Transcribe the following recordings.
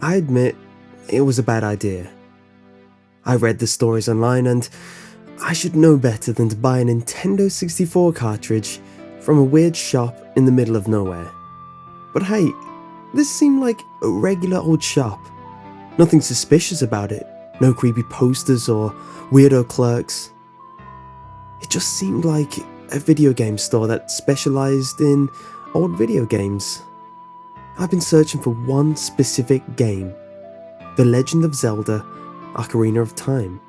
I admit it was a bad idea. I read the stories online and I should know better than to buy a Nintendo 64 cartridge from a weird shop in the middle of nowhere. But hey, this seemed like a regular old shop. Nothing suspicious about it, no creepy posters or weirdo clerks. It just seemed like a video game store that specialized in old video games. I've been searching for one specific game, The Legend of Zelda: Ocarina of Time.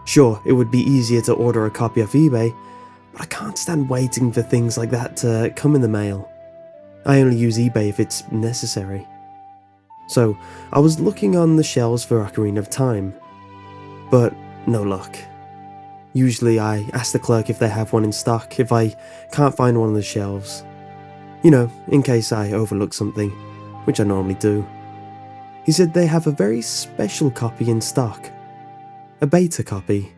Sure, it would be easier to order a copy off eBay, but I can't stand waiting for things like that to come in the mail. I only use eBay if it's necessary. So, I was looking on the shelves for Ocarina of Time, but no luck. Usually I ask the clerk if they have one in stock if I can't find one on the shelves. You know, in case I overlook something, which I normally do. He said they have a very special copy in stock. A beta copy.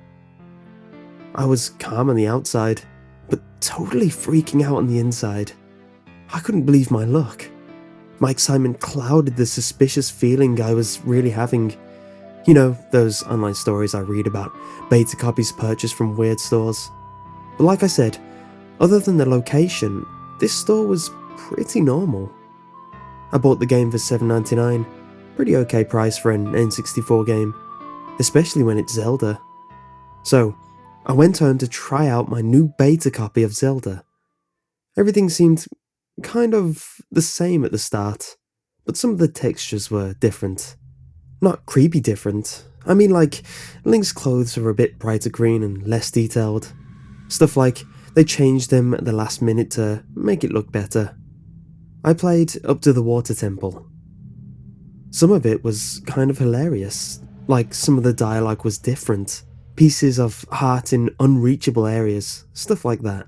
I was calm on the outside, but totally freaking out on the inside. I couldn't believe my luck. My excitement clouded the suspicious feeling I was really having. You know, those online stories I read about beta copies purchased from weird stores. But like I said, other than the location, this store was pretty normal. I bought the game for $7.99, pretty okay price for an N64 game, especially when it's Zelda. So, I went home to try out my new beta copy of Zelda. Everything seemed kind of the same at the start, but some of the textures were different. Not creepy different, I mean like Link's clothes are a bit brighter green and less detailed. Stuff like they changed them at the last minute to make it look better. I played up to the water temple. Some of it was kind of hilarious, like some of the dialogue was different, pieces of heart in unreachable areas, stuff like that.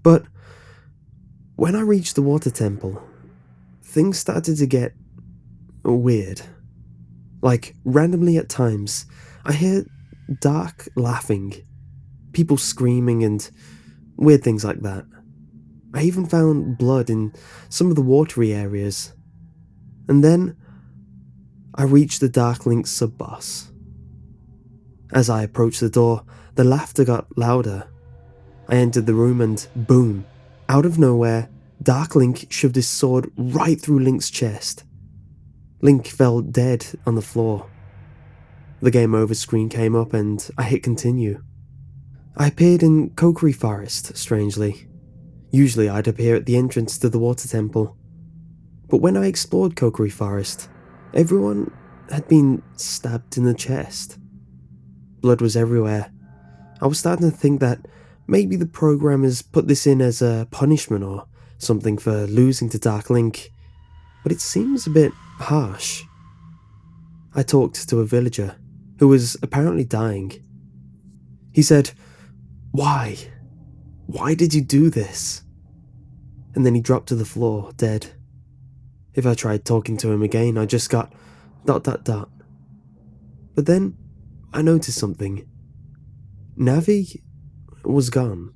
But when I reached the water temple, things started to get weird. Like, randomly at times, I hear dark laughing, people screaming and weird things like that. I even found blood in some of the watery areas. And then, I reached the Dark Link sub-boss. As I approached the door, the laughter got louder. I entered the room and boom, out of nowhere, Dark Link shoved his sword right through Link's chest. Link fell dead on the floor. The game over screen came up and I hit continue. I appeared in Kokiri Forest, strangely. Usually I'd appear at the entrance to the water temple. But when I explored Kokiri Forest, everyone had been stabbed in the chest. Blood was everywhere. I was starting to think that maybe the programmers put this in as a punishment or something for losing to Dark Link, but it seems a bit harsh. I talked to a villager who was apparently dying. He said, "Why? Why did you do this?" And then he dropped to the floor, dead. If I tried talking to him again, I just got ... But then I noticed something. Navi was gone.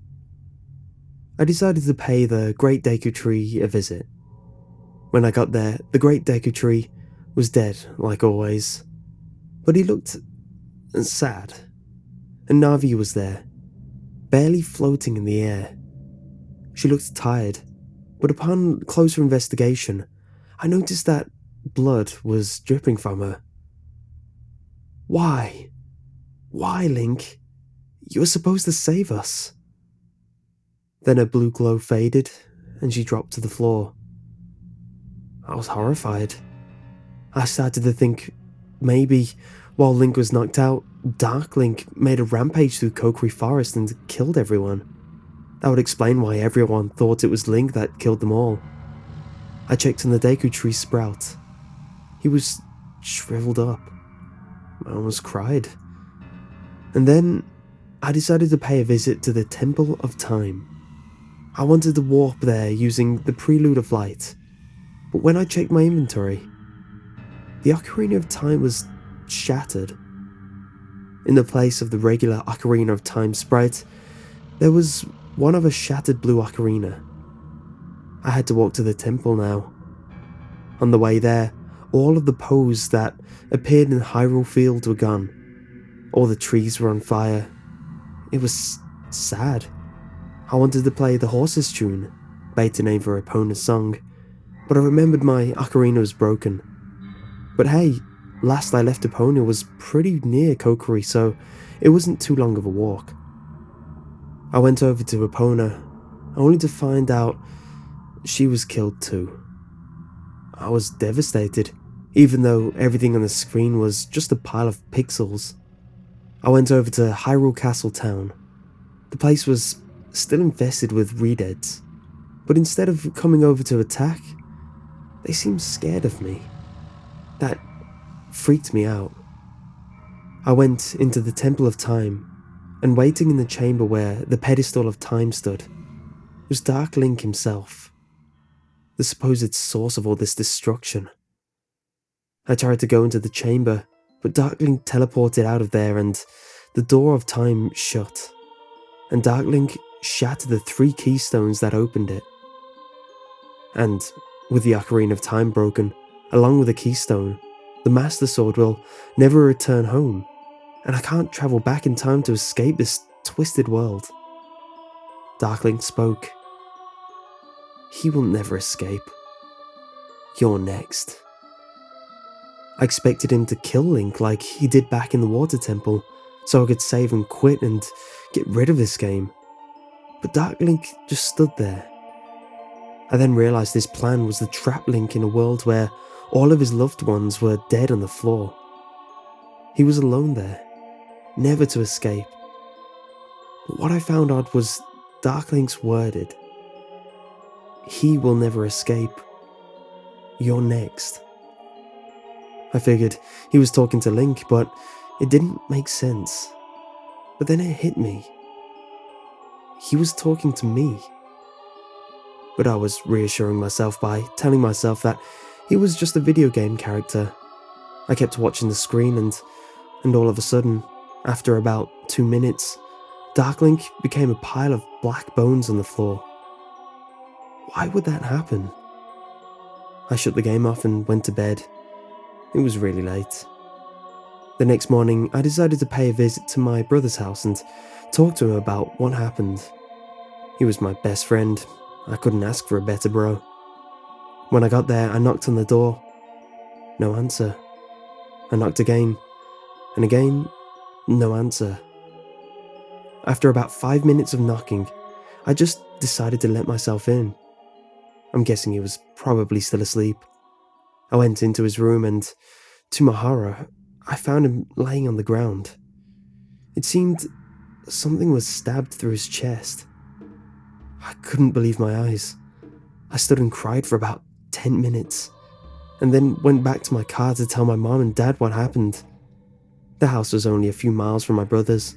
I decided to pay the Great Deku Tree a visit. When I got there, the Great Deku Tree was dead, like always. But he looked sad. And Navi was there, barely floating in the air. She looked tired, but upon closer investigation, I noticed that blood was dripping from her. Why? Why, Link? You were supposed to save us. Then her blue glow faded, and she dropped to the floor. I was horrified. I started to think maybe, while Link was knocked out, Dark Link made a rampage through Kokiri Forest and killed everyone. That would explain why everyone thought it was Link that killed them all. I checked on the Deku Tree sprout. He was shriveled up. I almost cried. And then I decided to pay a visit to the Temple of Time. I wanted to warp there using the Prelude of Light, but when I checked my inventory, the Ocarina of Time was shattered. In the place of the regular Ocarina of Time sprite, there was one of a shattered blue ocarina. I had to walk to the temple now. On the way there, all of the poes that appeared in Hyrule Field were gone. All the trees were on fire. It was sad. I wanted to play the Horses tune, beta name for Epona's song, but I remembered my ocarina was broken. But hey, last I left Epona was pretty near Kokiri, so it wasn't too long of a walk. I went over to Epona, only to find out she was killed too. I was devastated, even though everything on the screen was just a pile of pixels. I went over to Hyrule Castle Town. The place was still infested with Redeads, but instead of coming over to attack, they seemed scared of me. That freaked me out. I went into the Temple of Time, and waiting in the chamber where the pedestal of time stood was Dark Link himself, the supposed source of all this destruction. I tried to go into the chamber, but Dark Link teleported out of there and the door of time shut, and Dark Link shattered the 3 keystones that opened it. And with the Ocarina of Time broken, along with the keystone, the Master Sword will never return home, and I can't travel back in time to escape this twisted world. Dark Link spoke. He will never escape. You're next. I expected him to kill Link like he did back in the Water Temple, so I could save and quit and get rid of this game. But Dark Link just stood there. I then realised his plan was to trap Link in a world where all of his loved ones were dead on the floor. He was alone there, never to escape. But what I found odd was Dark Link's worded. He will never escape. You're next. I figured he was talking to Link, but it didn't make sense. But then it hit me. He was talking to me. But I was reassuring myself by telling myself that he was just a video game character. I kept watching the screen and all of a sudden, after about 2 minutes, Dark Link became a pile of black bones on the floor. Why would that happen? I shut the game off and went to bed. It was really late. The next morning, I decided to pay a visit to my brother's house and talk to him about what happened. He was my best friend. I couldn't ask for a better bro. When I got there, I knocked on the door. No answer. I knocked again, and again, no answer. After about 5 minutes of knocking, I just decided to let myself in. I'm guessing he was probably still asleep. I went into his room and, to my horror, I found him laying on the ground. It seemed something was stabbed through his chest. I couldn't believe my eyes. I stood and cried for about 10 minutes, and then went back to my car to tell my mom and dad what happened. The house was only a few miles from my brother's.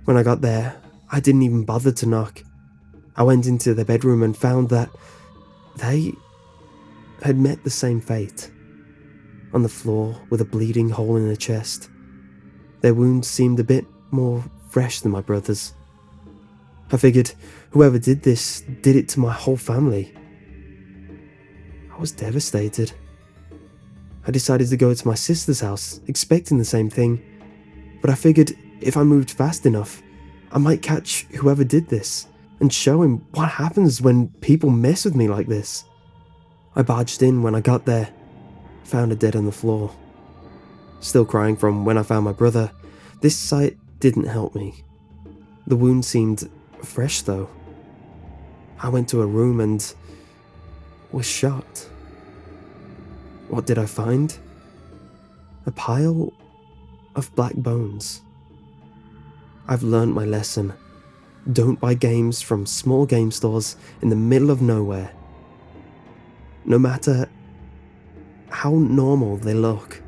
When I got there, I didn't even bother to knock. I went into their bedroom and found that they had met the same fate. On the floor with a bleeding hole in their chest. Their wounds seemed a bit more fresh than my brother's. I figured whoever did this did it to my whole family. I was devastated. I decided to go to my sister's house, expecting the same thing, but I figured if I moved fast enough, I might catch whoever did this and show him what happens when people mess with me like this. I barged in when I got there, found her dead on the floor. Still crying from when I found my brother, this sight didn't help me. The wound seemed fresh though. I went to her room and was shocked. What did I find? A pile of black bones. I've learned my lesson. Don't buy games from small game stores in the middle of nowhere. No matter how normal they look.